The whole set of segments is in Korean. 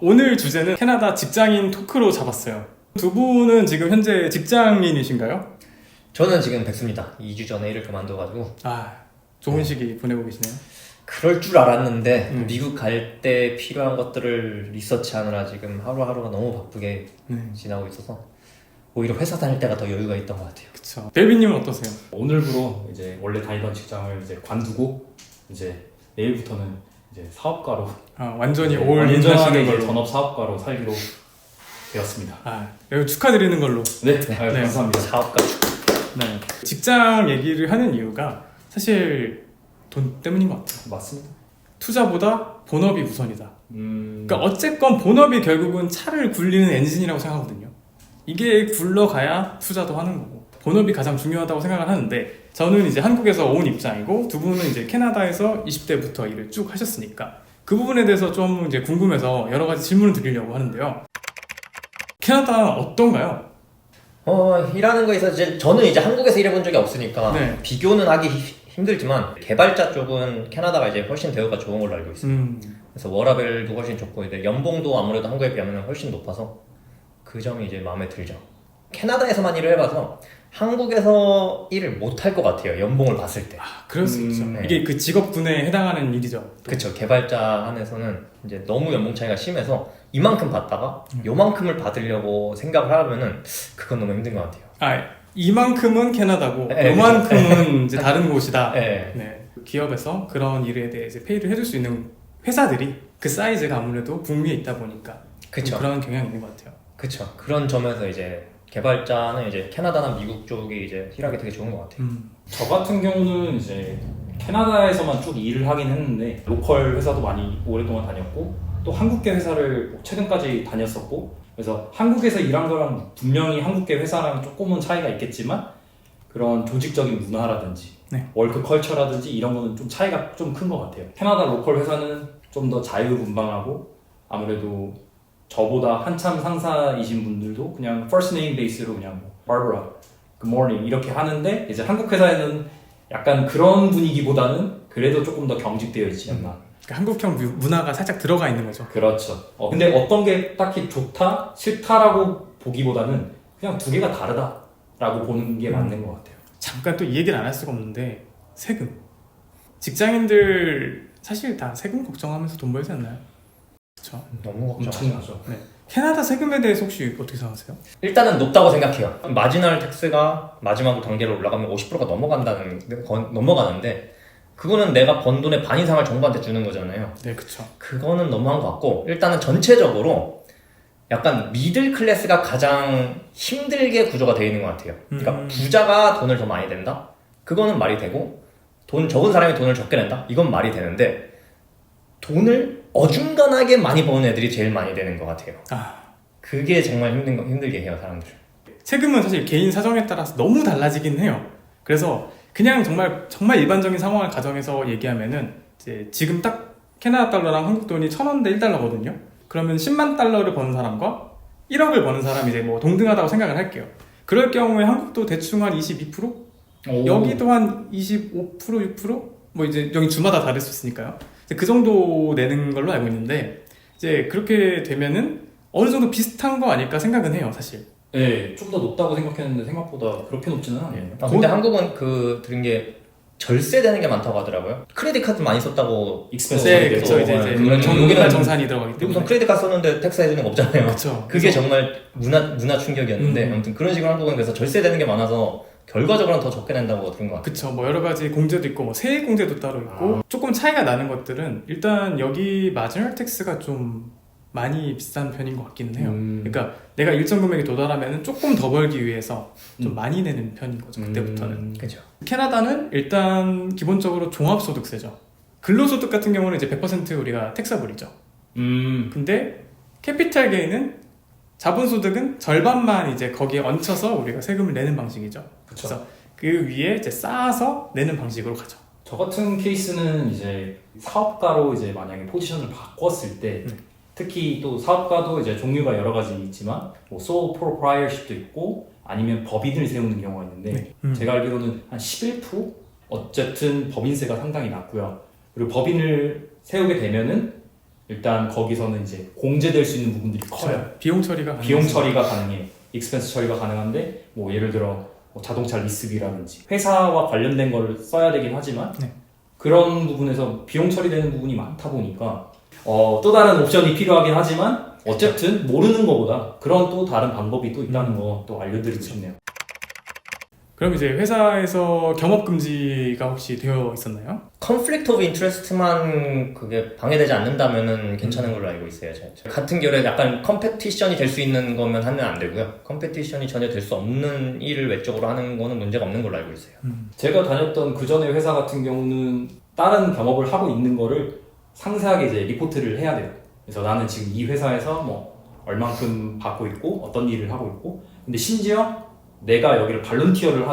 오늘 주제는 캐나다 직장인 토크로 잡았어요. 두 분은 지금 현재 직장인이신가요? 저는 지금 백수입니다. 2주 전에 일을 그만둬가지고. 좋은 시기 보내고 계시네요. 그럴 줄 알았는데 미국 갈 때 필요한 것들을 리서치하느라 지금 하루하루가 너무 바쁘게 지나고 있어서 오히려 회사 다닐 때가 더 여유가 있던 것 같아요. 그쵸. 델비님은 어떠세요? 오늘부로 이제 원래 다니던 직장을 이제 관두고 이제 내일부터는 이제 사업가로 완전히 이제 올 완전하게 인하시는 이제 걸로. 전업 사업가로 살기로 되었습니다. 여기 축하드리는 걸로. 네, 네. 감사합니다. 사업가 네. 직장 얘기를 하는 이유가 사실 돈 때문인 것 같아요. 맞습니다. 투자보다 본업이 우선이다. 그러니까 어쨌건 본업이 결국은 차를 굴리는 엔진이라고 생각하거든요. 이게 굴러가야 투자도 하는 거고 본업이 가장 중요하다고 생각을 하는데 저는 이제 한국에서 온 입장이고 두 분은 이제 캐나다에서 20대부터 일을 쭉 하셨으니까 그 부분에 대해서 좀 이제 궁금해서 여러 가지 질문을 드리려고 하는데요. 캐나다 어떤가요? 일하는 거에서 저는 이제 한국에서 일해본 적이 없으니까 네. 비교는 하기 힘들지만 개발자 쪽은 캐나다가 이제 훨씬 대우가 좋은 걸로 알고 있어요. 그래서 워라밸도 훨씬 좋고 이제 연봉도 아무래도 한국에 비하면 훨씬 높아서 그 점이 이제 마음에 들죠. 캐나다에서만 일을 해봐서 한국에서 일을 못 할 것 같아요. 연봉을 봤을 때. 그럴 수 있죠. 네. 이게 그 직업군에 해당하는 일이죠. 또. 그쵸. 개발자 한에서는 이제 너무 연봉 차이가 심해서 이만큼 받다가 요만큼을 받으려고 생각을 하면은 그건 너무 힘든 것 같아요. 이만큼은 캐나다고 네, 요만큼은 이제 다른 곳이다. 네. 네. 기업에서 그런 일에 대해 이제 페이를 해줄 수 있는 회사들이 그 사이즈가 아무래도 북미에 있다 보니까 그쵸. 그런 경향이 있는 것 같아요. 그쵸. 그런 점에서 이제 개발자는 이제 캐나다나 미국 쪽이 이제 일하기 되게 좋은 것 같아요. 저 같은 경우는 이제 캐나다에서만 쭉 일을 하긴 했는데 로컬 회사도 많이 오랫동안 다녔고 또 한국계 회사를 최근까지 다녔었고 그래서 한국에서 일한 거랑 분명히 한국계 회사랑 조금은 차이가 있겠지만 그런 조직적인 문화라든지 워크 컬처라든지 이런 거는 좀 차이가 좀 큰 것 같아요. 캐나다 로컬 회사는 좀 더 자유분방하고 아무래도 저보다 한참 상사이신 분들도 그냥 first name 베이스로 그냥 뭐 Barbara, good morning 이렇게 하는데 이제 한국 회사에는 약간 그런 분위기보다는 그래도 조금 더 경직되어 있지 않나. 그러니까 한국형 문화가 살짝 들어가 있는 거죠. 그렇죠. 근데 어떤 게 딱히 좋다, 싫다라고 보기보다는 그냥 두 개가 다르다라고 보는 게 맞는 것 같아요. 잠깐 또 이 얘기를 안 할 수가 없는데 세금. 직장인들 사실 다 세금 걱정하면서 돈 벌지 않나요? 그렇죠. 너무 걱정하죠. 엄청나죠. 네. 캐나다 세금에 대해서 혹시 어떻게 생각하세요? 일단은 높다고 생각해요. 마지널 텍스가 마지막 단계로 올라가면 50%가 넘어가는데 그거는 내가 번 돈의 반 이상을 정부한테 주는 거잖아요. 네, 그렇죠. 그거는 너무한 것 같고 일단은 전체적으로 약간 미들 클래스가 가장 힘들게 구조가 되어 있는 것 같아요. 그러니까 부자가 돈을 더 많이 낸다? 그거는 말이 되고 돈 적은 사람이 돈을 적게 낸다? 이건 말이 되는데 돈을 어중간하게 많이 버는 애들이 제일 많이 되는 것 같아요. 그게 정말 힘들게 해요, 사람들. 세금은 사실 개인 사정에 따라서 너무 달라지긴 해요. 그래서 그냥 정말 일반적인 상황을 가정해서 얘기하면은 이제 지금 딱 캐나다 달러랑 한국 돈이 1,000원 대 1달러거든요. 그러면 10만 달러를 버는 사람과 1억을 버는 사람이 이제 뭐 동등하다고 생각을 할게요. 그럴 경우에 한국도 대충 한 22%? 여기도 한 25%, 6%? 뭐 이제 여기 주마다 다를 수 있으니까요. 이제 그 정도 내는 걸로 알고 있는데 이제 그렇게 되면은 어느 정도 비슷한 거 아닐까 생각은 해요, 사실. 네, 좀 더 높다고 생각했는데 생각보다 그렇게 높지는 않아요. 근데 한국은 들은 게 절세되는 게 많다고 하더라고요. 크레딧 카드 많이 썼다고 네, 그렇죠. 이제 여기는 정부가 정산이 들어가기 때문에. 우선 크레딧 카드 썼는데 텍스 해주는 거 없잖아요. 그렇죠. 그게 정말 문화 충격이었는데 아무튼 그런 식으로 한국은 그래서 절세되는 게 많아서 결과적으로는 더 적게 낸다고 들은 것 같아요. 그쵸. 뭐 여러 가지 공제도 있고 뭐 세액 공제도 따로 있고 조금 차이가 나는 것들은 일단 여기 마지널 텍스가 좀 많이 비싼 편인 것 같기는 해요. 그러니까 내가 일정 금액에 도달하면 조금 더 벌기 위해서 좀 많이 내는 편인 거죠. 그때부터는. 그렇죠. 캐나다는 일단 기본적으로 종합소득세죠. 근로소득 같은 경우는 이제 100% 우리가 텍서블이죠. 근데 캐피탈 게인은 자본소득은 절반만 이제 거기에 얹혀서 우리가 세금을 내는 방식이죠. 그쵸. 그래서 그 위에 이제 쌓아서 내는 방식으로 가죠. 저 같은 케이스는 이제 사업가로 이제 만약에 포지션을 바꿨을 때 특히 또 사업가도 이제 종류가 여러 가지 있지만 뭐 sole proprietorship도 있고 아니면 법인을 세우는 경우가 있는데 제가 알기로는 한 11% 어쨌든 법인세가 상당히 낮고요. 그리고 법인을 세우게 되면은 일단 거기서는 이제 공제될 수 있는 부분들이 커요. 비용 처리가 비용 가능해서. 처리가 가능해. 익스펜스 처리가 가능한데 뭐 예를 들어 뭐 자동차 리스비라든지 회사와 관련된 걸 써야 되긴 하지만 네. 그런 부분에서 비용 처리되는 부분이 많다 보니까 또 다른 옵션이 필요하긴 하지만 어쨌든 모르는 것보다 그런 또 다른 방법이 또 있다는 거 또 알려드리고 싶네요. 그럼 이제 회사에서 겸업 금지가 혹시 되어 있었나요? 컨플릭트 오브 인트레스트만 그게 방해되지 않는다면은 괜찮은 걸로 알고 있어요. 제가. 같은 결에 약간 컴페티션이 될 수 있는 거면 하면 안 되고요. 컴페티션이 전혀 될 수 없는 일을 외적으로 하는 거는 문제가 없는 걸로 알고 있어요. 제가 다녔던 그 전에 회사 같은 경우는 다른 겸업을 하고 있는 거를 상세하게 이제 리포트를 해야 돼요. 그래서 나는 지금 이 회사에서 뭐 얼만큼 받고 있고 어떤 일을 하고 있고 근데 심지어 내가 여기를 발론티어를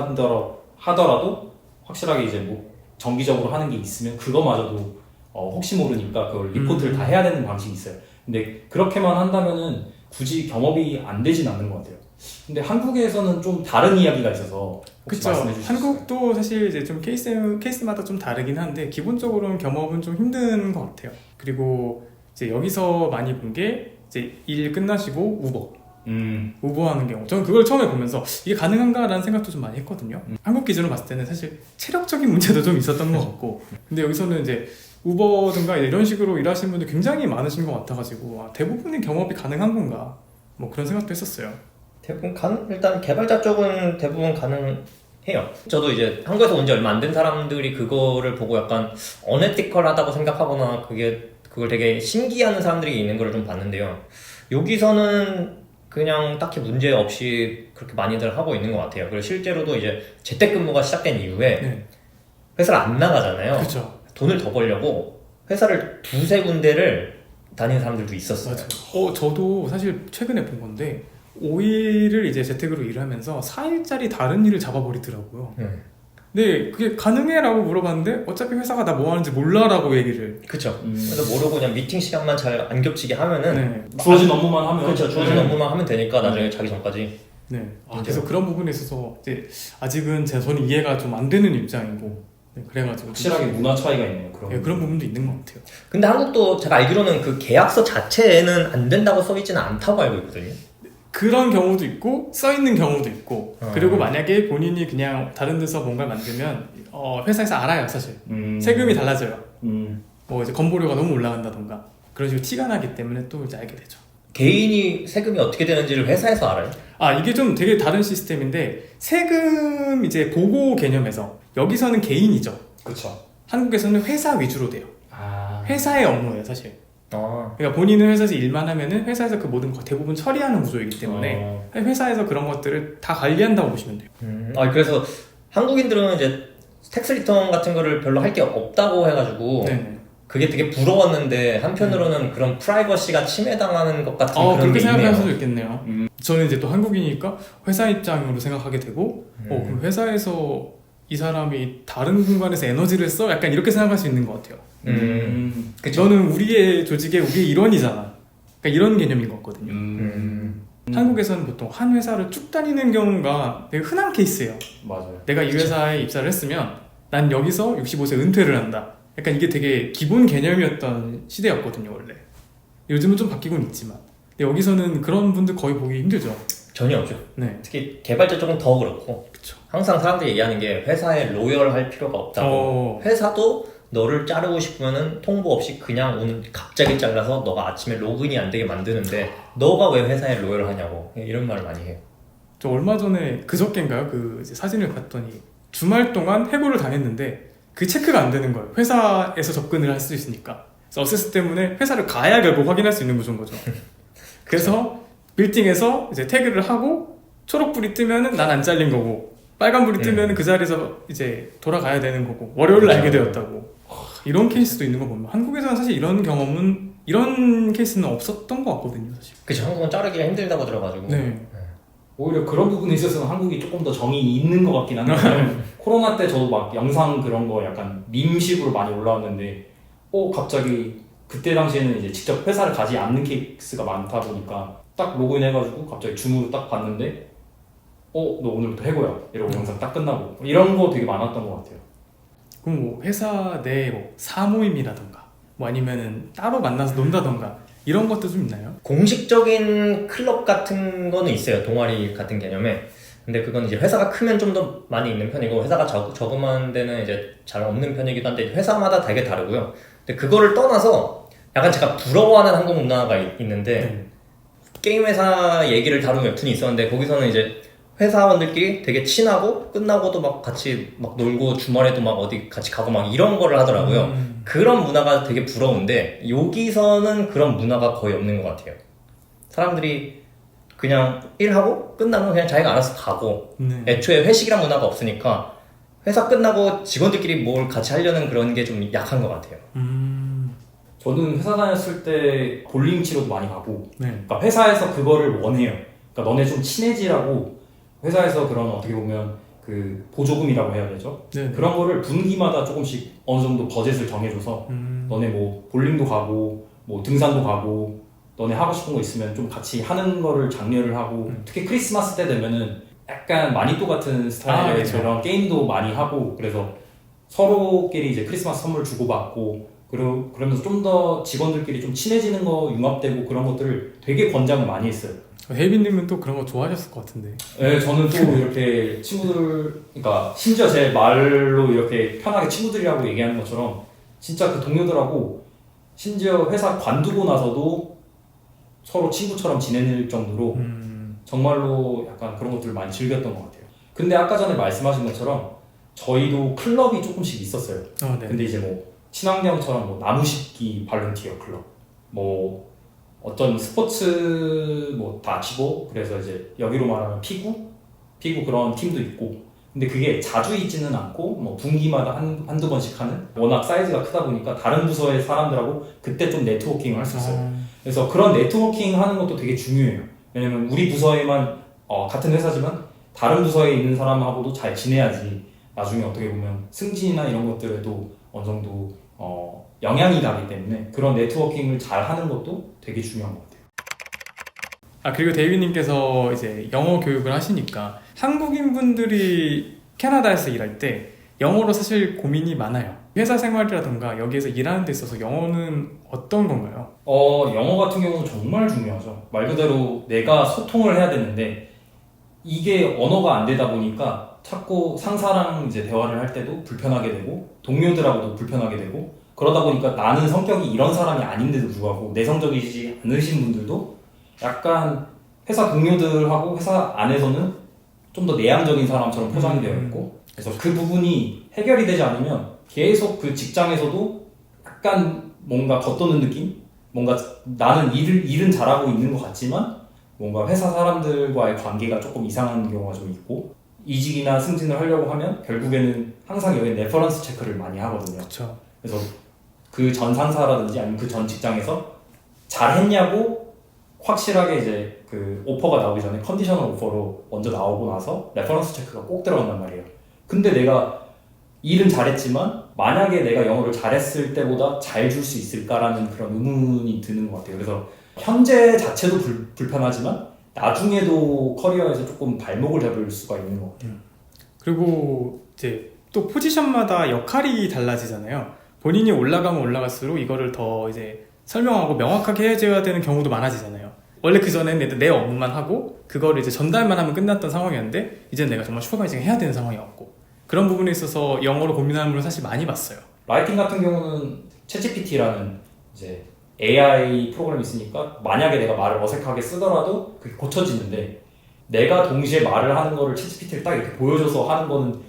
하더라도 확실하게 이제 뭐 정기적으로 하는 게 있으면 그거마저도 혹시 모르니까 그걸 리포트를 다 해야 되는 방식이 있어요. 근데 그렇게만 한다면은 굳이 겸업이 안 되진 않는 것 같아요. 근데 한국에서는 좀 다른 이야기가 있어서 혹시 그쵸. 말씀해 주실 수 있어요? 한국도 사실 이제 좀 케이스마다 좀 다르긴 한데 기본적으로는 겸업은 좀 힘든 것 같아요. 그리고 이제 여기서 많이 본 게 이제 일 끝나시고 우버하는 경우. 저는 그걸 처음에 보면서 이게 가능한가라는 생각도 좀 많이 했거든요. 한국 기준으로 봤을 때는 사실 체력적인 문제도 좀 있었던 것 같고 근데 여기서는 이제 우버든가 이런 식으로 일하시는 분들 굉장히 많으신 것 같아가지고 대부분의 겸업이 가능한 건가 뭐 그런 생각도 했었어요. 대부분 일단 개발자 쪽은 대부분 가능해요. 저도 이제 한국에서 온 지 얼마 안 된 사람들이 그거를 보고 약간 어네티컬하다고 생각하거나 그걸 되게 신기해하는 사람들이 있는 걸 좀 봤는데요. 여기서는 그냥 딱히 문제 없이 그렇게 많이들 하고 있는 것 같아요. 그리고 실제로도 이제 재택근무가 시작된 이후에 네. 회사를 안 나가잖아요. 그렇죠. 돈을 더 벌려고 회사를 두세 군데를 다니는 사람들도 있었어요. 맞아요. 저도 사실 최근에 본 건데 5일을 이제 재택으로 일을 하면서 4일짜리 다른 일을 잡아버리더라고요. 근데 그게 가능해?라고 물어봤는데 어차피 회사가 나 뭐 하는지 몰라라고 얘기를. 그쵸. 그래서 모르고 그냥 미팅 시간만 잘 안 겹치게 하면은 네. 주어진 업무만 하면 그렇죠. 주어진 네. 업무만 하면 되니까 나중에 자기 전까지. 네. 그래서 그런 부분에 있어서 이제 아직은 저는 이해가 좀 안 되는 입장이고 네, 그래가지고 확실하게 문화 차이가 있네요. 네, 그런 부분도 있는 것 같아요. 근데 한국도 제가 알기로는 그 계약서 자체에는 안 된다고 써있지는 않다고 알고 있거든요. 그런 경우도 있고 써 있는 경우도 있고 어. 그리고 만약에 본인이 그냥 다른 데서 뭔가 만들면 회사에서 알아요 사실. 세금이 달라져요. 뭐 이제 건보료가 너무 올라간다던가 그런 식으로 티가 나기 때문에 또 이제 알게 되죠. 개인이 세금이 어떻게 되는지를 회사에서 알아요? 이게 좀 되게 다른 시스템인데 세금 이제 보고 개념에서 여기서는 개인이죠. 그렇죠. 한국에서는 회사 위주로 돼요. 회사의 업무예요 사실. 그러니까 본인은 회사에서 일만 하면은 회사에서 그 모든 거 대부분 처리하는 구조이기 때문에 회사에서 그런 것들을 다 관리한다고 보시면 돼요. 그래서 한국인들은 이제 텍스 리턴 같은 거를 별로 할 게 없다고 해가지고 네네. 그게 되게 부러웠는데 한편으로는 그런 프라이버시가 침해당하는 것 같은 그런 그렇게 게 생각할 있네요. 수도 있겠네요. 저는 이제 또 한국이니까 회사 입장으로 생각하게 되고 그럼 회사에서 이 사람이 다른 공간에서 에너지를 써? 약간 이렇게 생각할 수 있는 것 같아요. 그쵸. 너는 우리의 조직의 우리의 일원이잖아. 그러니까 이런 개념인 것 같거든요. 한국에서는 보통 한 회사를 쭉 다니는 경우가 되게 흔한 케이스예요. 맞아요. 내가 이 회사에 입사를 했으면 난 여기서 65세 은퇴를 한다. 약간 이게 되게 기본 개념이었던 시대였거든요, 원래. 요즘은 좀 바뀌곤 있지만. 근데 여기서는 그런 분들 거의 보기 힘들죠. 전혀 없죠. 네. 특히 개발자 쪽은 더 그렇고 그쵸. 항상 사람들이 얘기하는 게 회사에 로열할 필요가 없다고. 회사도 너를 자르고 싶으면은 통보 없이 그냥 오늘 갑자기 잘라서 너가 아침에 로그인이 안 되게 만드는데 너가 왜 회사에 로열을 하냐고 이런 말을 많이 해요. 저 얼마 전에 그저께인가요? 그 이제 사진을 봤더니 주말 동안 해고를 당했는데 그 체크가 안 되는 거예요. 회사에서 접근을 할 수 있으니까. 그래서 어세스 때문에 회사를 가야 결국 확인할 수 있는 구조인 거죠. 그래서 빌딩에서 이제 태그를 하고 초록불이 뜨면은 난 안 잘린 거고 빨간불이 뜨면은 그 자리에서 이제 돌아가야 되는 거고 월요일 날 알게 되었다고. 이런 케이스도 있는 거 보면 한국에서는 사실 이런 경험은 이런 케이스는 없었던 것 같거든요, 사실. 그쵸. 한국은 자르기가 힘들다고 들어가지고. 네. 오히려 그런 부분에 있어서는 한국이 조금 더 정이 있는 것 같긴 한데 코로나 때 저도 막 영상 그런 거 약간 밈식으로 많이 올라왔는데 갑자기 그때 당시에는 이제 직접 회사를 가지 않는 케이스가 많다 보니까 딱 로그인 해가지고 갑자기 줌으로 딱 봤는데 너 오늘부터 해고야 이러고 영상 딱 끝나고 이런 거 되게 많았던 것 같아요. 그럼 뭐 회사 내 뭐 사모임이라던가 뭐 아니면은 따로 만나서 논다던가 이런 것도 좀 있나요? 공식적인 클럽 같은 거는 있어요. 동아리 같은 개념에. 근데 그건 이제 회사가 크면 좀 더 많이 있는 편이고, 회사가 저금한 데는 이제 잘 없는 편이기도 한데, 회사마다 되게 다르고요. 근데 그거를 떠나서 약간 제가 부러워하는 한국 문화가 있는데, 네. 게임 회사 얘기를 다룬 웹툰이 있었는데, 거기서는 이제 회사원들끼리 되게 친하고, 끝나고도 막 같이 막 놀고, 주말에도 막 어디 같이 가고 막 이런 거를 하더라고요. 그런 문화가 되게 부러운데, 여기서는 그런 문화가 거의 없는 것 같아요. 사람들이 그냥 일하고 끝나면 그냥 자기가 알아서 가고, 네. 애초에 회식이란 문화가 없으니까 회사 끝나고 직원들끼리 뭘 같이 하려는 그런 게 좀 약한 것 같아요. 저는 회사 다녔을 때 볼링 치러도 많이 가고, 네. 그러니까 회사에서 그거를 원해요. 그러니까 너네 좀 친해지라고 회사에서 그런 어떻게 보면 그 보조금이라고 해야 되죠. 네. 그런 거를 분기마다 조금씩 어느 정도 버젯을 정해줘서 너네 뭐 볼링도 가고 뭐 등산도 가고 너네 하고 싶은 거 있으면 좀 같이 하는 거를 장려를 하고 특히 크리스마스 때 되면은 약간 마니또 같은 스타일의 그렇죠. 그런 게임도 많이 하고 그래서 서로끼리 이제 크리스마스 선물 주고받고 그러면서 좀 더 직원들끼리 좀 친해지는 거 융합되고 그런 것들을 되게 권장을 많이 했어요. 혜빈님은 또 그런 거 좋아하셨을 것 같은데. 네, 저는 또 이렇게 친구들, 그러니까 심지어 제 말로 이렇게 편하게 친구들이라고 얘기하는 것처럼 진짜 그 동료들하고 심지어 회사 관두고 나서도 서로 친구처럼 지낼 정도로 정말로 약간 그런 것들을 많이 즐겼던 것 같아요. 근데 아까 전에 말씀하신 것처럼 저희도 클럽이 조금씩 있었어요. 네. 근데 이제 뭐 친환경처럼 뭐 나무 심기 발렌티어 클럽, 뭐 어떤 스포츠 뭐 다치고 그래서 이제 여기로 말하면 피구 그런 팀도 있고 근데 그게 자주 있지는 않고 뭐 분기마다 한두 번씩 하는 워낙 사이즈가 크다 보니까 다른 부서의 사람들하고 그때 좀 네트워킹을 할 수 있어요. 그래서 그런 네트워킹 하는 것도 되게 중요해요. 왜냐면 우리 부서에만 같은 회사지만 다른 부서에 있는 사람하고도 잘 지내야지 나중에 어떻게 보면 승진이나 이런 것들에도 어느 정도 영향이 가기 때문에 그런 네트워킹을 잘 하는 것도 되게 중요한 것 같아요. 그리고 데이비님께서 이제 영어 교육을 하시니까 한국인 분들이 캐나다에서 일할 때 영어로 사실 고민이 많아요. 회사 생활이라던가 여기에서 일하는 데 있어서 영어는 어떤 건가요? 영어 같은 경우는 정말 중요하죠. 말 그대로 내가 소통을 해야 되는데 이게 언어가 안 되다 보니까 자꾸 상사랑 이제 대화를 할 때도 불편하게 되고 동료들하고도 불편하게 되고 그러다 보니까 나는 성격이 이런 사람이 아닌데도 불구하고 내성적이지 않으신 분들도 약간 회사 동료들하고 회사 안에서는 좀 더 내향적인 사람처럼 포장이 되어 있고 그래서 그 부분이 해결이 되지 않으면 계속 그 직장에서도 약간 뭔가 겉도는 느낌? 뭔가 나는 일은 잘하고 있는 것 같지만 뭔가 회사 사람들과의 관계가 조금 이상한 경우가 좀 있고 이직이나 승진을 하려고 하면 결국에는 항상 여기 레퍼런스 체크를 많이 하거든요. 그렇죠. 그래서 그 전 상사라든지 아니면 그 전 직장에서 잘했냐고 확실하게 이제 그 오퍼가 나오기 전에 컨디셔널 오퍼로 먼저 나오고 나서 레퍼런스 체크가 꼭 들어간단 말이에요. 근데 내가 일은 잘했지만 만약에 내가 영어를 잘했을 때보다 잘 줄 수 있을까라는 그런 의문이 드는 것 같아요. 그래서 현재 자체도 불편하지만 나중에도 커리어에서 조금 발목을 잡을 수가 있는 것 같아요. 그리고 이제 또 포지션마다 역할이 달라지잖아요. 본인이 올라가면 올라갈수록 이거를 더 이제 설명하고 명확하게 해줘야 되는 경우도 많아지잖아요. 원래 그전에는 내 업무만 하고 그거를 이제 전달만 하면 끝났던 상황이었는데 이제는 내가 정말 슈퍼바이징 해야 되는 상황이었고 그런 부분에 있어서 영어로 고민하는 분을 사실 많이 봤어요. 라이팅 같은 경우는 챗GPT라는 이제 AI 프로그램이 있으니까 만약에 내가 말을 어색하게 쓰더라도 그게 고쳐지는데 내가 동시에 말을 하는 거를 챗GPT를 딱 이렇게 보여줘서 하는 거는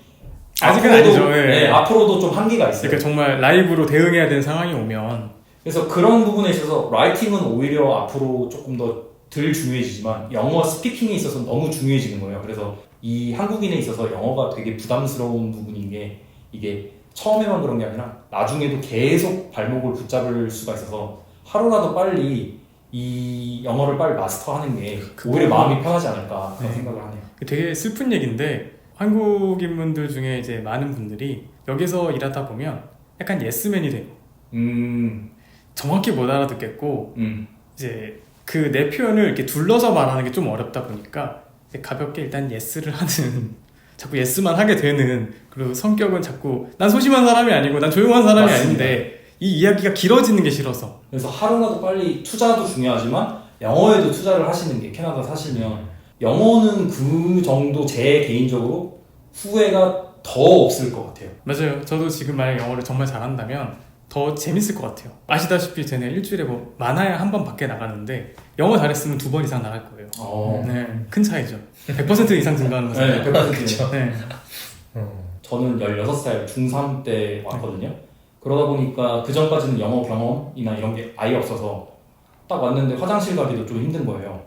아직은 앞으로도, 아니죠. 예. 네, 앞으로도 좀 한계가 있어요. 그러니까 정말 라이브로 대응해야 되는 상황이 오면 그래서 그런 부분에 있어서 라이팅은 오히려 앞으로 조금 더 덜 중요해지지만 영어 스피킹에 있어서 너무 중요해지는 거예요. 그래서 이 한국인에 있어서 영어가 되게 부담스러운 부분인 게 이게 처음에만 그런 게 아니라 나중에도 계속 발목을 붙잡을 수가 있어서 하루라도 빨리 이 영어를 빨리 마스터하는 게 오히려 마음이 편하지 않을까 그런 생각을 하네요. 되게 슬픈 얘기인데 한국인분들 중에 이제 많은 분들이 여기서 일하다 보면 약간 예스맨이 돼요. 정확히 못 알아듣겠고 이제 그 내 표현을 이렇게 둘러서 말하는 게 좀 어렵다 보니까 이제 가볍게 일단 예스를 하는 자꾸 예스만 하게 되는 그리고 성격은 자꾸 난 소심한 사람이 아니고 난 조용한 사람이 맞습니다. 아닌데 이 이야기가 길어지는 게 싫어서. 그래서 하루라도 빨리 투자도 중요하지만 영어에도 투자를 하시는 게 캐나다 사시면 영어는 그 정도 제 개인적으로 후회가 더 없을 것 같아요. 맞아요. 저도 지금 만약 영어를 정말 잘한다면 더 재밌을 것 같아요. 아시다시피 쟤네 일주일에 뭐 많아야 한 번 밖에 나가는데 영어 잘했으면 2번 이상 나갈 거예요. 네, 큰 차이죠. 100% 이상 증가하는 거잖아요. 네, 100%죠. 네. 저는 16살 중3 때 왔거든요. 그러다 보니까 그 전까지는 영어 경험이나 이런 게 아예 없어서 딱 왔는데 화장실 가기도 좀 힘든 거예요.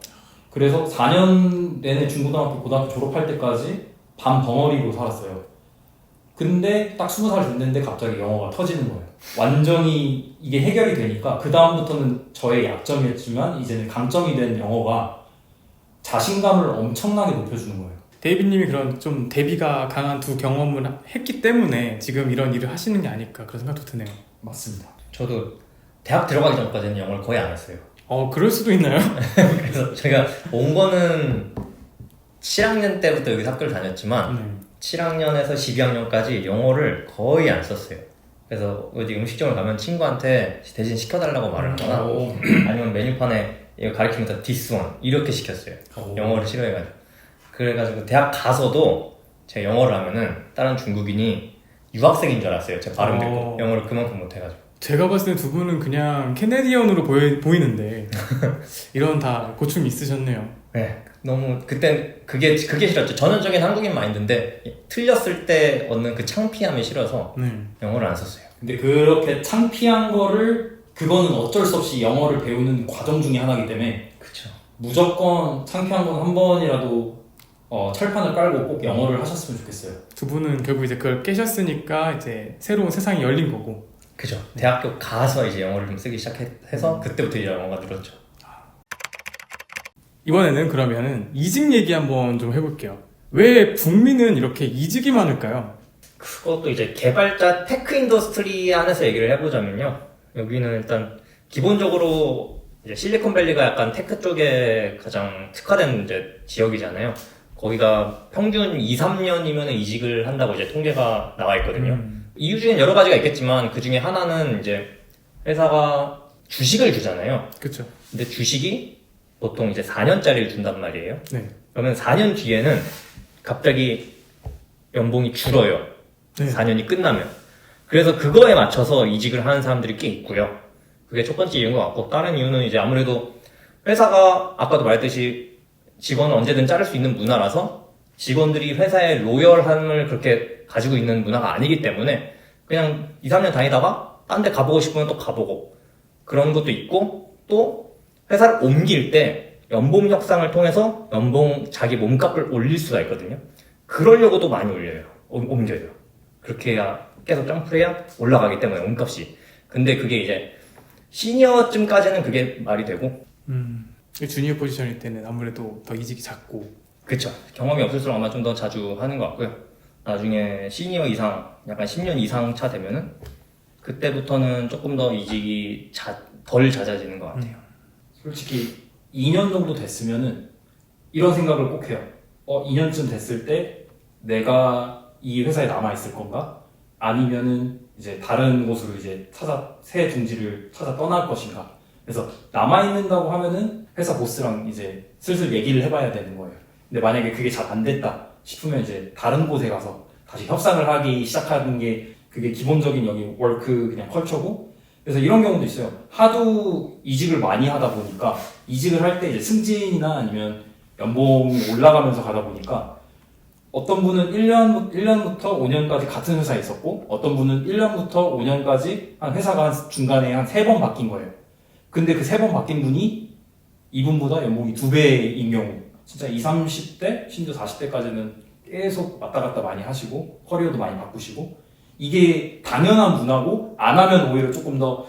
그래서 4년 내내 중고등학교, 고등학교 졸업할 때까지 밤 벙어리로 살았어요. 근데 딱 20살 됐는데 갑자기 영어가 터지는 거예요. 완전히 이게 해결이 되니까 그 다음부터는 저의 약점이었지만 이제는 강점이 된 영어가 자신감을 엄청나게 높여주는 거예요. 데이비님이 그런 좀 대비가 강한 두 경험을 했기 때문에 지금 이런 일을 하시는 게 아닐까 그런 생각도 드네요. 맞습니다. 저도 대학 들어가기 전까지는 영어를 거의 안 했어요. 그럴 수도 있나요? 그래서 제가 온 거는 7학년 때부터 여기서 학교를 다녔지만 7학년에서 12학년까지 영어를 거의 안 썼어요. 그래서 어디 음식점을 가면 친구한테 대신 시켜달라고 말을 하거나 아니면 메뉴판에 이거 가리키면서 this one 이렇게 시켰어요. 영어를 싫어해가지고. 그래가지고 대학 가서도 제가 영어를 하면은 다른 중국인이 유학생인 줄 알았어요. 제 발음 듣고 영어를 그만큼 못해가지고. 제가 봤을 때 두 분은 그냥 캐네디언으로 보이는데 이런 다 고충이 있으셨네요. 네, 너무 그때 그게 싫었죠. 전형적인 한국인 마인드인데 틀렸을 때 얻는 그 창피함이 싫어서 영어를 안 썼어요. 근데 그렇게 창피한 거를 그거는 어쩔 수 없이 영어를 배우는 과정 중에 하나이기 때문에 그쵸. 무조건 창피한 건 한 번이라도 철판을 깔고 꼭 영어를 하셨으면 좋겠어요. 두 분은 결국 이제 그걸 깨셨으니까 이제 새로운 세상이 열린 거고. 그죠. 대학교 가서 이제 영어를 좀 쓰기 시작해서 그때부터 이제 영어가 늘었죠. 이번에는 그러면은 이직 얘기 한번 좀 해볼게요. 왜 북미는 이렇게 이직이 많을까요? 그것도 이제 개발자 테크 인더스트리 안에서 얘기를 해보자면요. 여기는 일단 기본적으로 이제 실리콘밸리가 약간 테크 쪽에 가장 특화된 이제 지역이잖아요. 거기가 평균 2, 3년이면 이직을 한다고 이제 통계가 나와 있거든요. 이유 중엔 여러 가지가 있겠지만 그 중에 하나는 이제 회사가 주식을 주잖아요. 그렇죠. 근데 주식이 보통 이제 4년짜리를 준단 말이에요. 네. 그러면 4년 뒤에는 갑자기 연봉이 줄어요. 네. 4년이 끝나면. 그래서 그거에 맞춰서 이직을 하는 사람들이 꽤 있고요. 그게 첫 번째 이유인 것 같고, 다른 이유는 이제 아무래도 회사가 아까도 말했듯이 직원을 언제든 자를 수 있는 문화라서 직원들이 회사의 로열함을 그렇게 가지고 있는 문화가 아니기 때문에 그냥 2, 3년 다니다가 딴 데 가보고 싶으면 또 가보고 그런 것도 있고, 또 회사를 옮길 때 연봉 협상을 통해서 자기 몸값을 올릴 수가 있거든요. 그러려고도 많이 옮겨요. 그렇게 해야 계속 점프를 해야 올라가기 때문에 몸값이. 근데 그게 이제 시니어쯤까지는 그게 말이 되고 주니어 포지션일 때는 아무래도 더 이직이 작고. 그쵸. 경험이 없을수록 아마 좀 더 자주 하는 것 같고요. 나중에 시니어 이상, 약간 10년 이상 차 되면은 그때부터는 조금 더 이직이 덜 잦아지는 것 같아요. 솔직히 2년 정도 됐으면은 이런 생각을 꼭 해요. 2년쯤 됐을 때 내가 이 회사에 남아 있을 건가? 아니면은 이제 다른 곳으로 이제 새 둥지를 찾아 떠날 것인가? 그래서 남아 있는다고 하면은 회사 보스랑 이제 슬슬 얘기를 해봐야 되는 거예요. 근데 만약에 그게 잘 안 됐다 싶으면 이제 다른 곳에 가서 다시 협상을 하기 시작하는 게 그게 기본적인 여기 월크 그냥 컬처고. 그래서 이런 경우도 있어요. 하도 이직을 많이 하다 보니까 이직을 할 때 이제 승진이나 아니면 연봉이 올라가면서 가다 보니까 어떤 분은 1년부터 5년까지 같은 회사에 있었고 어떤 분은 1년부터 5년까지 한 회사가 중간에 한 3번 바뀐 거예요. 근데 그 3번 바뀐 분이 이분보다 연봉이 2배인 경우, 진짜 20, 30대, 심지어 40대까지는 계속 왔다 갔다 많이 하시고 커리어도 많이 바꾸시고, 이게 당연한 문화고 안 하면 오히려 조금 더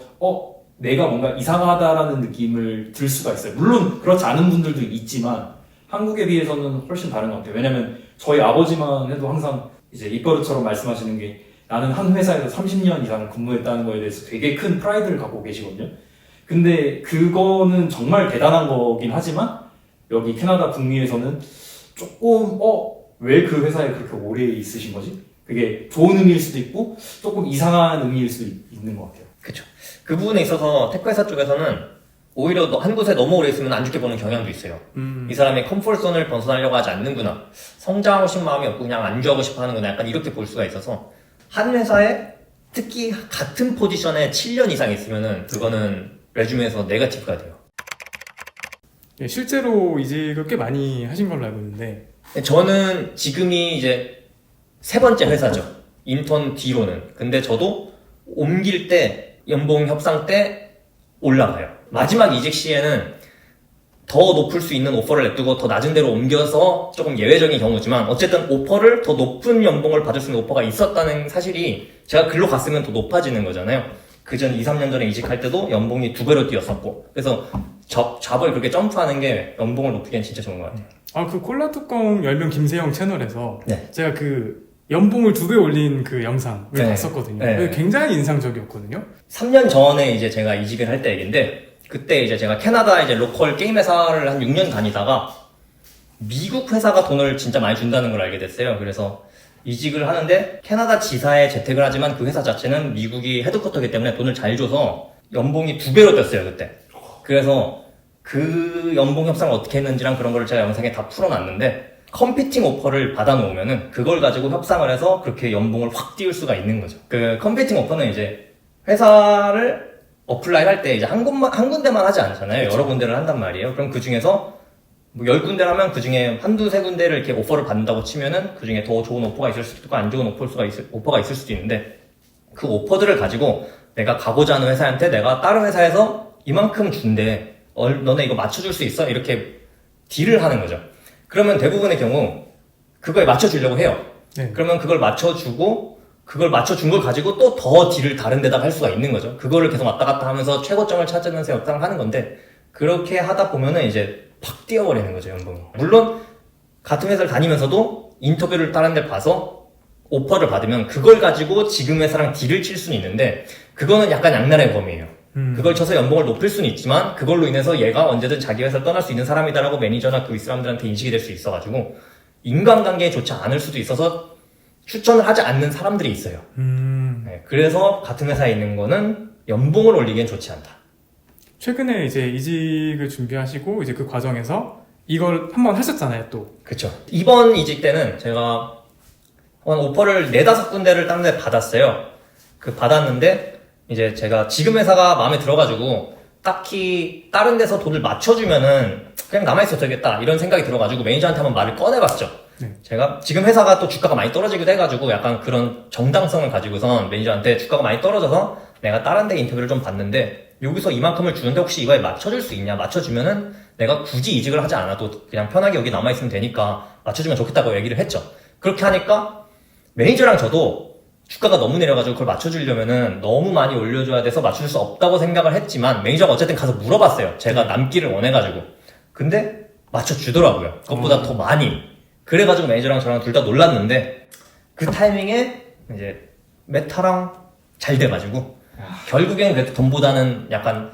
내가 뭔가 이상하다라는 느낌을 들 수가 있어요. 물론 그렇지 않은 분들도 있지만 한국에 비해서는 훨씬 다른 것 같아요. 왜냐면 저희 아버지만 해도 항상 이제 입버릇처럼 말씀하시는 게 나는 한 회사에서 30년 이상을 근무했다는 거에 대해서 되게 큰 프라이드를 갖고 계시거든요. 근데 그거는 정말 대단한 거긴 하지만 여기 캐나다 북미에서는 조금 왜 그 회사에 그렇게 오래 있으신 거지? 그게 좋은 의미일 수도 있고 조금 이상한 의미일 수도 있는 것 같아요. 그쵸. 그 부분에 있어서 테크회사 쪽에서는 오히려 한 곳에 너무 오래 있으면 안 좋게 보는 경향도 있어요. 이 사람이 컴포트존을 벗어나려고 하지 않는구나. 성장하고 싶은 마음이 없고 그냥 안주하고 싶어 하는구나. 약간 이렇게 볼 수가 있어서 한 회사에 특히 같은 포지션에 7년 이상 있으면은 그거는 레주메에서 네거티브가 돼요. 예, 실제로 이직을 꽤 많이 하신 걸로 알고 있는데 저는 지금이 이제 세 번째 회사죠. 인턴 뒤로는. 근데 저도 옮길 때 연봉 협상 때 올라가요. 마지막 이직 시에는 더 높을 수 있는 오퍼를 냅두고 더 낮은 데로 옮겨서 조금 예외적인 경우지만 어쨌든 오퍼를 더 높은 연봉을 받을 수 있는 오퍼가 있었다는 사실이 제가 글로 갔으면 더 높아지는 거잖아요. 그전 2, 3년 전에 이직할 때도 연봉이 2배로 뛰었었고 그래서 잡을 그렇게 점프하는 게 연봉을 높이기엔 진짜 좋은 것 같아요. 아, 그 콜라 뚜껑 열명 김세영 채널에서 네. 제가 그 연봉을 2배 올린 그 영상을 네. 봤었거든요. 네. 굉장히 인상적이었거든요. 3년 전에 이제 제가 이직을 할 때 얘긴데 그때 이제 제가 캐나다 이제 로컬 게임 회사를 한 6년 다니다가 미국 회사가 돈을 진짜 많이 준다는 걸 알게 됐어요. 그래서 이직을 하는데 캐나다 지사에 재택을 하지만 그 회사 자체는 미국이 헤드쿼터이기 때문에 돈을 잘 줘서 연봉이 2배로 뛰었어요 그때. 그래서 그 연봉 협상을 어떻게 했는지랑 그런 걸 제가 영상에 다 풀어놨는데 컴피팅 오퍼를 받아놓으면은 그걸 가지고 협상을 해서 그렇게 연봉을 확 띄울 수가 있는 거죠. 그 컴피팅 오퍼는 이제 회사를 어플라이 할 때 이제 한 군데만 하지 않잖아요. 그렇죠. 여러 군데를 한단 말이에요. 그럼 그 중에서 뭐 10군데라면 그 중에 한두 세 군데를 이렇게 오퍼를 받는다고 치면은 그 중에 더 좋은 오퍼가 있을 수도 있고 안 좋은 오퍼가 있을 수도 있는데 그 오퍼들을 가지고 내가 가고자 하는 회사한테 내가 다른 회사에서 이만큼 준대. 너네 이거 맞춰줄 수 있어? 이렇게 딜을 하는 거죠. 그러면 대부분의 경우 그거에 맞춰주려고 해요. 네. 그러면 그걸 맞춰주고 그걸 맞춰준 걸 가지고 또 더 딜을 다른 데다 할 수가 있는 거죠. 그거를 계속 왔다 갔다 하면서 최고점을 찾으면서 협상을 하는 건데 그렇게 하다 보면은 이제 팍 뛰어버리는 거죠, 연봉이. 물론 같은 회사를 다니면서도 인터뷰를 다른 데 봐서 오퍼를 받으면 그걸 가지고 지금 회사랑 딜을 칠 수는 있는데 그거는 약간 양날의 검이에요. 그걸 쳐서 연봉을 높일 수는 있지만 그걸로 인해서 얘가 언제든 자기 회사를 떠날 수 있는 사람이다라고 매니저나 그 윗사람들한테 인식이 될 수 있어가지고 인간관계에 좋지 않을 수도 있어서 추천을 하지 않는 사람들이 있어요. 네, 그래서 같은 회사에 있는 거는 연봉을 올리기엔 좋지 않다. 최근에 이제 이직을 준비하시고 이제 그 과정에서 이걸 한번 하셨잖아요, 또. 그쵸. 이번 이직 때는 제가 한 오퍼를 4-5군데를 다른 데 받았어요. 그 받았는데 이제 제가 지금 회사가 마음에 들어가지고 딱히 다른 데서 돈을 맞춰주면은 그냥 남아있어도 되겠다 이런 생각이 들어가지고 매니저한테 한번 말을 꺼내봤죠. 네. 제가 지금 회사가 또 주가가 많이 떨어지기도 해가지고 약간 그런 정당성을 가지고선 매니저한테 주가가 많이 떨어져서 내가 다른 데 인터뷰를 좀 봤는데 여기서 이만큼을 주는데 혹시 이거에 맞춰줄 수 있냐? 맞춰주면은 내가 굳이 이직을 하지 않아도 그냥 편하게 여기 남아있으면 되니까 맞춰주면 좋겠다고 얘기를 했죠. 그렇게 하니까 매니저랑 저도 주가가 너무 내려가지고 그걸 맞춰주려면은 너무 많이 올려줘야 돼서 맞춰줄 수 없다고 생각을 했지만 매니저가 어쨌든 가서 물어봤어요. 제가 남기를 원해가지고. 근데 맞춰주더라고요. 그것보다 더 많이. 그래가지고 매니저랑 저랑 둘 다 놀랐는데 그 타이밍에 이제 메타랑 잘 돼가지고 결국엔 그래도 돈보다는 약간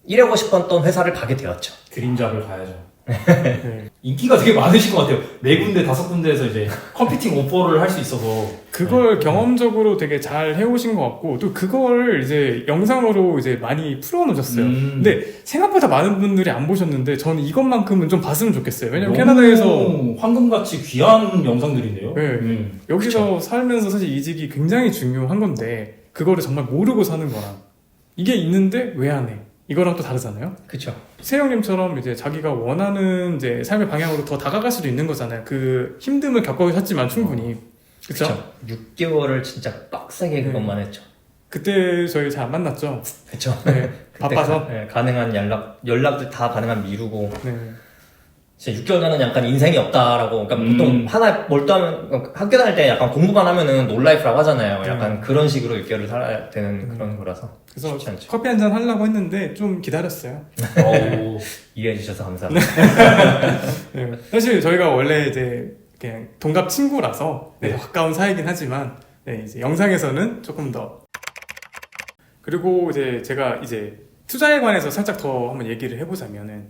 일하고 싶었던 회사를 가게 되었죠. 그림자를 가야죠. 네. 인기가 되게 많으실 것 같아요. 4군데, 5군데에서 이제 컴피팅 오퍼를 할 수 있어서. 그걸 경험적으로 되게 잘 해오신 것 같고 또 그걸 이제 영상으로 이제 많이 풀어놓으셨어요. 근데 생각보다 많은 분들이 안 보셨는데 저는 이것만큼은 좀 봤으면 좋겠어요. 왜냐면 캐나다에서 황금같이 귀한 영상들인데요. 네. 여기서 살면서 사실 이직이 굉장히 중요한 건데 그거를 정말 모르고 사는 거랑 이게 있는데 왜 안 해? 이거랑 또 다르잖아요. 그쵸. 세영님처럼 이제 자기가 원하는 이제 삶의 방향으로 더 다가갈 수도 있는 거잖아요. 그 힘듦을 겪어셨지만 충분히. 그쵸? 6개월을 진짜 빡세게 그것만 했죠. 그때 저희 잘 안 만났죠. 그쵸. 네. 바빠서. 가능한 연락들 다 가능한 미루고. 네. 진짜 6개월간은 약간 인생이 없다라고. 그러니까 보통 하나 몰두하면, 학교 다닐 때 약간 공부만 하면은 놀라이프라고 하잖아요. 약간 그런 식으로 6개월을 살아야 되는 그런 거라서. 그래서 쉽지 않죠. 커피 한잔 하려고 했는데 좀 기다렸어요. 이해해 주셔서 감사합니다. 네. 사실 저희가 원래 이제 그냥 동갑 친구라서 네, 네. 가까운 사이긴 하지만 네, 이제 영상에서는 조금 더 그리고 이제 제가 이제 투자에 관해서 살짝 더 한번 얘기를 해보자면은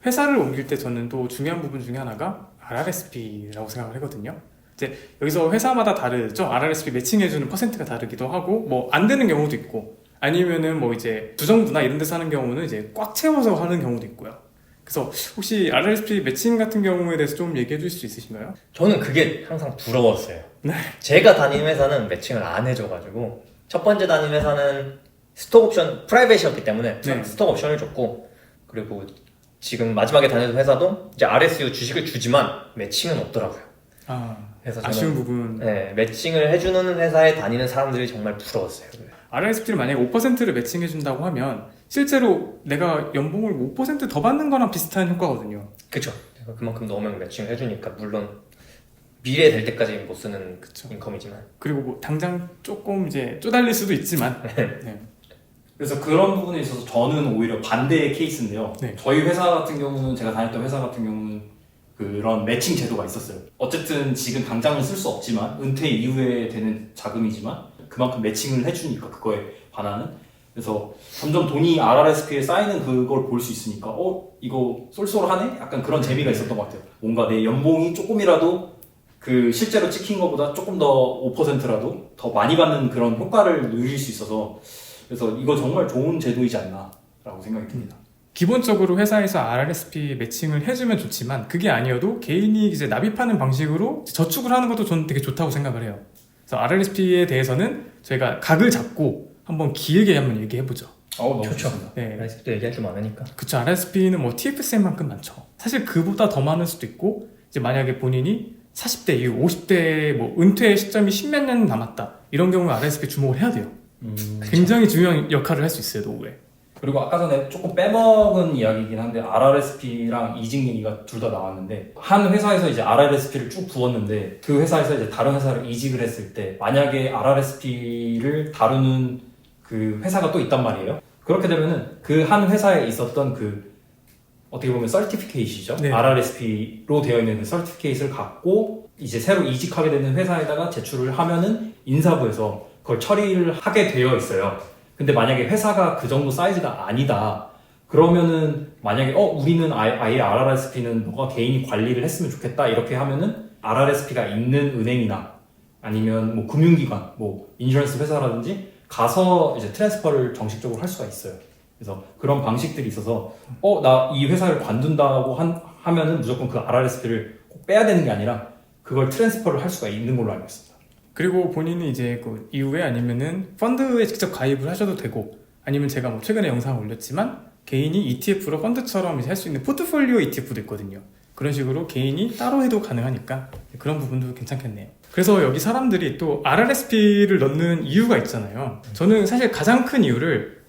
회사를 옮길 때 저는 또 중요한 부분 중에 하나가 RRSP라고 생각을 하거든요. 이제 여기서 회사마다 다르죠. RRSP 매칭해주는 퍼센트가 다르기도 하고 뭐 안 되는 경우도 있고 아니면은 뭐 이제 주정부나 이런 데서 하는 경우는 이제 꽉 채워서 하는 경우도 있고요. 그래서 혹시 RRSP 매칭 같은 경우에 대해서 좀 얘기해 주실 수 있으신가요? 저는 그게 항상 부러웠어요. 네. 제가 다니는 회사는 매칭을 안 해줘가지고 첫 번째 다니는 회사는 스톡 옵션 프라이빗이었기 때문에 네. 스톡 옵션을 줬고 그리고 지금 마지막에 다니는 회사도 이제 RSU 주식을 주지만 매칭은 없더라고요. 그래서 저는 아쉬운 부분. 네, 매칭을 해주는 회사에 다니는 사람들이 정말 부러웠어요. RRSP를 만약에 5%를 매칭해 준다고 하면 실제로 내가 연봉을 5%더 받는 거랑 비슷한 효과거든요. 그쵸. 그만큼 넣으면 매칭을 해주니까 물론 미래 될 때까지 못 쓰는 그쵸. 인컴이지만 그리고 뭐 당장 조금 이제 쪼달릴 수도 있지만 네. 그래서 그런 부분에 있어서 저는 오히려 반대의 케이스인데요. 네. 저희 회사 같은 경우는 제가 다녔던 회사 같은 경우는 그런 매칭 제도가 있었어요. 어쨌든 지금 당장은 쓸 수 없지만 은퇴 이후에 되는 자금이지만 그만큼 매칭을 해주니까 그거에 반하는. 그래서 점점 돈이 RRSP에 쌓이는 그걸 볼 수 있으니까 이거 쏠쏠하네? 약간 그런 재미가 있었던 것 같아요. 뭔가 내 연봉이 조금이라도 그 실제로 찍힌 것보다 조금 더 5%라도 더 많이 받는 그런 효과를 누릴 수 있어서 그래서 이거 정말 좋은 제도이지 않나라고 생각이 듭니다. 기본적으로 회사에서 RRSP 매칭을 해주면 좋지만 그게 아니어도 개인이 이제 납입하는 방식으로 저축을 하는 것도 저는 되게 좋다고 생각을 해요. 그래서 RRSP에 대해서는 저희가 각을 잡고 한번 길게 한번 얘기해보죠. 너무 좋죠. 좋습니다. 네. RSP도 얘기할 게 많으니까. 그쵸. RSP는 뭐 TFSM만큼 많죠. 사실 그보다 더 많을 수도 있고 이제 만약에 본인이 40대 이후 50대 뭐 은퇴 시점이 10몇 년 남았다 이런 경우에 RSP 주목을 해야 돼요. 굉장히 중요한 역할을 할 수 있어요, 노후에. 그리고 아까 전에 조금 빼먹은 이야기이긴 한데 RRSP랑 이직 얘기가 둘 다 나왔는데 한 회사에서 이제 RRSP를 쭉 부었는데 그 회사에서 이제 다른 회사를 이직을 했을 때 만약에 RRSP를 다루는 그 회사가 또 있단 말이에요. 그렇게 되면은 그 한 회사에 있었던 그 어떻게 보면 서티피케이트이죠. 네. RRSP로 되어 있는 그 서티피케이트를 갖고 이제 새로 이직하게 되는 회사에다가 제출을 하면은 인사부에서 그걸 처리를 하게 되어 있어요. 근데 만약에 회사가 그 정도 사이즈가 아니다. 그러면은 만약에 우리는 아예 RRSP는 너가 개인이 관리를 했으면 좋겠다 이렇게 하면은 RRSP가 있는 은행이나 아니면 뭐 금융기관, 뭐 인슈런스 회사라든지 가서 이제 트랜스퍼를 정식적으로 할 수가 있어요. 그래서 그런 방식들이 있어서 나 이 회사를 관둔다고 하면은 무조건 그 RRSP를 꼭 빼야 되는 게 아니라 그걸 트랜스퍼를 할 수가 있는 걸로 알고 있습니다. 그리고 본인이 이제 그 이후에 아니면은 펀드에 직접 가입을 하셔도 되고 아니면 제가 뭐 최근에 영상을 올렸지만 개인이 ETF로 펀드처럼 이제 할 수 있는 포트폴리오 ETF도 있거든요. 그런 식으로 개인이 따로 해도 가능하니까 그런 부분도 괜찮겠네요. 그래서 여기 사람들이 또 RRSP를 넣는 이유가 있잖아요. 저는 사실 가장 큰 이유를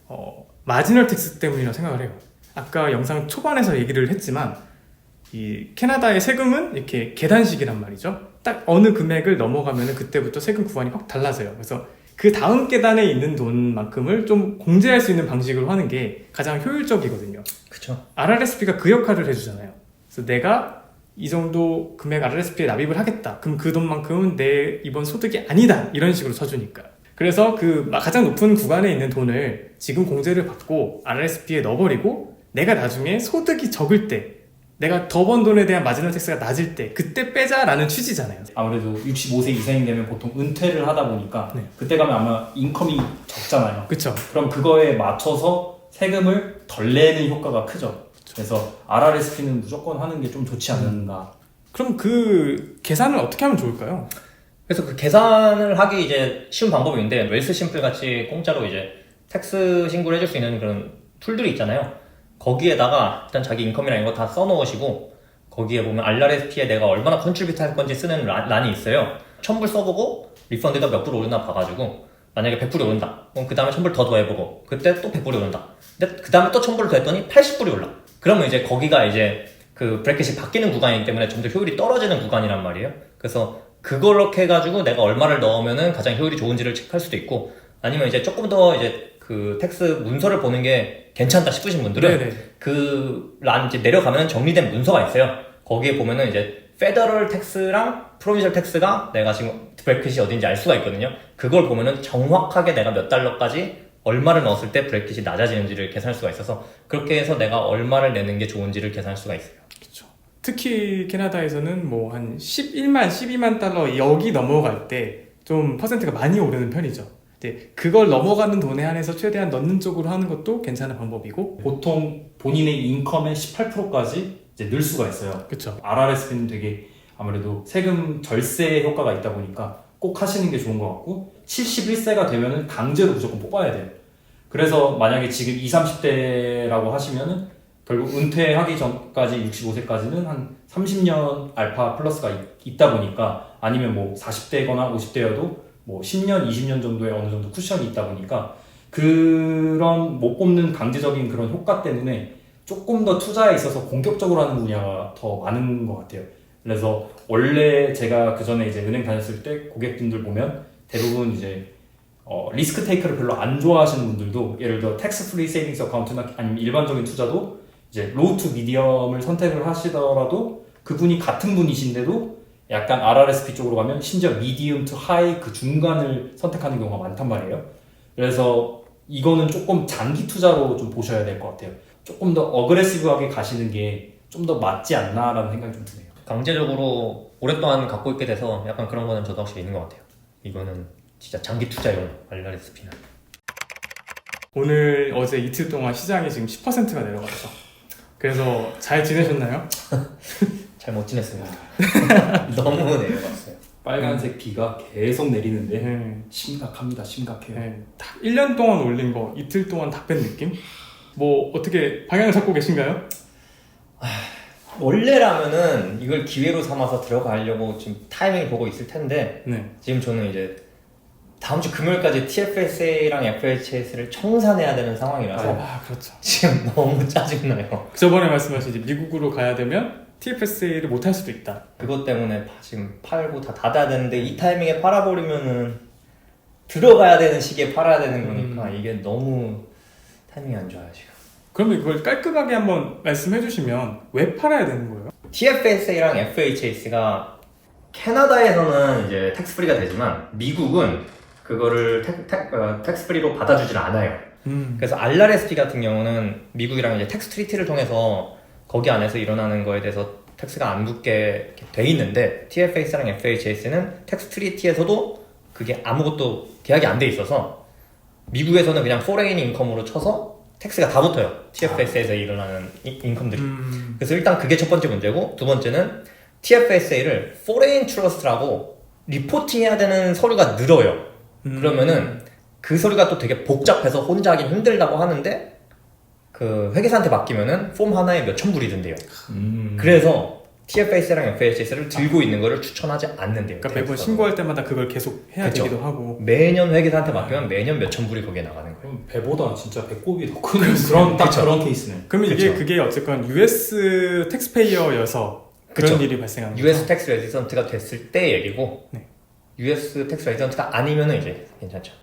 마지널 텍스 때문이라고 생각을 해요. 아까 영상 초반에서 얘기를 했지만 이 캐나다의 세금은 이렇게 계단식이란 말이죠. 딱 어느 금액을 넘어가면 그때부터 세금 구간이 확 달라져요. 그래서 그 다음 계단에 있는 돈만큼을 좀 공제할 수 있는 방식으로 하는 게 가장 효율적이거든요. 그쵸. RRSP가 그 역할을 해주잖아요. 그래서 내가 이 정도 금액 RRSP에 납입을 하겠다. 그럼 그 돈만큼은 내 이번 소득이 아니다. 이런 식으로 쳐주니까. 그래서 그 가장 높은 구간에 있는 돈을 지금 공제를 받고 RRSP에 넣어버리고 내가 나중에 소득이 적을 때 내가 더 번 돈에 대한 마지노 텍스가 낮을 때 그때 빼자라는 취지잖아요. 아무래도 65세 이상이 되면 보통 은퇴를 하다 보니까 네. 그때 가면 아마 인컴이 적잖아요. 그쵸. 그럼 그거에 맞춰서 세금을 덜 내는 효과가 크죠. 그래서 RRSP는 무조건 하는 게 좀 좋지 않나. 그럼 그 계산을 어떻게 하면 좋을까요? 그래서 그 계산을 하기 이제 쉬운 방법이 있는데 웰스 심플 같이 공짜로 이제 텍스 신고를 해줄 수 있는 그런 툴들이 있잖아요. 거기에다가 일단 자기 인컴이나 이런 거 다 써놓으시고 거기에 보면 RRSP에 내가 얼마나 컨트리뷰트 할 건지 쓰는 란이 있어요. 1000불 써보고 리펀드가 몇 불 오르나 봐가지고 만약에 100불이 오른다. 그럼 그 다음에 1000불 더 더해보고 그때 또 100불이 오른다. 근데 그 다음에 또 1000불을 더했더니 80불이 올라. 그러면 이제 거기가 이제 그 브래킷이 바뀌는 구간이기 때문에 좀 더 효율이 떨어지는 구간이란 말이에요. 그래서 그렇게 해가지고 내가 얼마를 넣으면은 가장 효율이 좋은지를 체크할 수도 있고 아니면 이제 조금 더 이제 그 텍스 문서를 보는 게 괜찮다 싶으신 분들은 네네. 그 란 이제 내려가면 정리된 문서가 있어요. 거기에 보면은 이제 페더럴 텍스랑 프로비저널 텍스가 내가 지금 브래킷이 어딘지 알 수가 있거든요. 그걸 보면은 정확하게 내가 몇 달러까지 얼마를 넣었을 때 브래킷이 낮아지는지를 계산할 수가 있어서 그렇게 해서 내가 얼마를 내는 게 좋은지를 계산할 수가 있어요. 그렇죠. 특히 캐나다에서는 뭐 한 11만, 12만 달러 여기 넘어갈 때 좀 퍼센트가 많이 오르는 편이죠. 이제 그걸 넘어가는 돈에 한해서 최대한 넣는 쪽으로 하는 것도 괜찮은 방법이고. 보통 본인의 인컴의 18%까지 이제 늘 수가 있어요. 그렇죠. RRSP는 되게 아무래도 세금 절세 효과가 있다 보니까 꼭 하시는 게 좋은 것 같고 71세가 되면은 강제로 무조건 뽑아야 돼요. 그래서 만약에 지금 20, 30대라고 하시면은 결국 은퇴하기 전까지 65세까지는 한 30년 알파 플러스가 있다 보니까 아니면 뭐 40대거나 50대여도 뭐 10년, 20년 정도의 어느 정도 쿠션이 있다 보니까 그런 못 뽑는 강제적인 그런 효과 때문에 조금 더 투자에 있어서 공격적으로 하는 분야가 더 많은 것 같아요. 그래서 원래 제가 그 전에 이제 은행 다녔을 때 고객분들 보면 대부분 이제 리스크 테이크를 별로 안 좋아하시는 분들도 예를 들어 텍스 프리 세이빙스 어카운트나 아니면 일반적인 투자도 이제 로우 투 미디엄을 선택을 하시더라도 그분이 같은 분이신데도 약간 RRSP 쪽으로 가면 심지어 미디움 투 하이 그 중간을 선택하는 경우가 많단 말이에요. 그래서 이거는 조금 장기 투자로 좀 보셔야 될 것 같아요. 조금 더 어그레시브하게 가시는 게 좀 더 맞지 않나라는 생각이 좀 드네요. 강제적으로 오랫동안 갖고 있게 돼서 약간 그런 거는 저도 확실히 있는 것 같아요. 이거는 진짜 장기 투자용 RRSP는. 오늘 어제 이틀 동안 시장이 지금 10%가 내려갔죠. 그래서 잘 지내셨나요? 잘 못 지냈습니다. 너무 내려갔어요. 빨간색 비가 계속 내리는데 네. 심각합니다. 심각해요. 네. 딱 1년 동안 올린 거 이틀 동안 다 뺀 느낌? 뭐 어떻게 방향을 잡고 계신가요? 원래라면은 이걸 기회로 삼아서 들어가려고 지금 타이밍을 보고 있을 텐데 네. 지금 저는 이제 다음 주 금요일까지 TFSA랑 FHS를 청산해야 되는 상황이라서 아 그렇죠. 지금 너무 짜증나요. 저번에 말씀하신 이제 미국으로 가야 되면 TFSA를 못 할 수도 있다. 그것 때문에 지금 팔고 다 닫아야 되는데 이 타이밍에 팔아버리면은 들어가야 되는 시기에 팔아야 되는 거니까 이게 너무 타이밍이 안 좋아요 지금. 그러면 이걸 깔끔하게 한번 말씀해 주시면 왜 팔아야 되는 거예요? TFSA랑 FHS가 캐나다에서는 이제 텍스 프리가 되지만 미국은 그거를 텍스 프리로 받아주질 않아요. 그래서 RRSP 같은 경우는 미국이랑 이제 텍스 트리티를 통해서 거기 안에서 일어나는 거에 대해서 텍스가 안 붙게 돼 있는데 TFS랑 FHS는 텍스 트리티에서도 그게 아무것도 계약이 안 돼 있어서 미국에서는 그냥 포레인 인컴으로 쳐서 텍스가 다 붙어요. TFSA에서 일어나는 인컴들이. 그래서 일단 그게 첫 번째 문제고 두 번째는 TFSA를 포레인 트러스트라고 리포팅해야 되는 서류가 늘어요. 그러면은 그 서류가 또 되게 복잡해서 혼자 하긴 힘들다고 하는데 그 회계사한테 맡기면은 폼 하나에 몇천 불이 든대요. 그래서 TFS랑 FHS를 들고 있는 거를 추천하지 않는데요. 그러니까 매번 신고할 때마다 그걸 계속 해야 그쵸. 되기도 하고. 매년 회계사한테 맡기면 매년 몇천 불이 거기에 나가는 거예요. 그럼 배보다 진짜 배꼽이 더 큰 그런 딱 그쵸. 그런 케이스네. 그러면 이게 그쵸. 그게 어쨌건 US 텍스페이어여서 그런 그쵸. 일이 발생하는 거죠. US 텍스 레지던트가 됐을 때 얘기고 네. US 텍스 레지던트가 아니면은 이제 괜찮죠.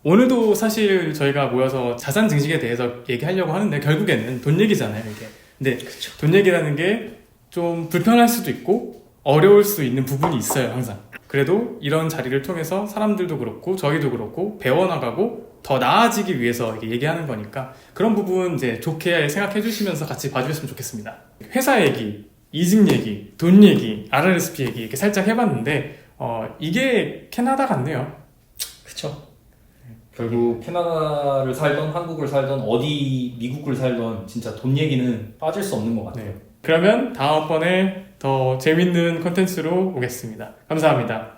오늘도 사실 저희가 모여서 자산 증식에 대해서 얘기하려고 하는데 결국에는 돈 얘기잖아요, 이게. 근데 돈 얘기라는 게 좀 불편할 수도 있고 어려울 수 있는 부분이 있어요, 항상. 그래도 이런 자리를 통해서 사람들도 그렇고 저희도 그렇고 배워나가고 더 나아지기 위해서 이렇게 얘기하는 거니까 그런 부분 이제 좋게 생각해 주시면서 같이 봐주셨으면 좋겠습니다. 회사 얘기, 이직 얘기, 돈 얘기, RRSP 얘기 이렇게 살짝 해봤는데 이게 캐나다 같네요. 그쵸. 결국 캐나다를 살던 한국을 살던 어디 미국을 살던 진짜 돈 얘기는 빠질 수 없는 것 같아요. 네. 그러면 다음번에 더 재밌는 컨텐츠로 오겠습니다. 감사합니다.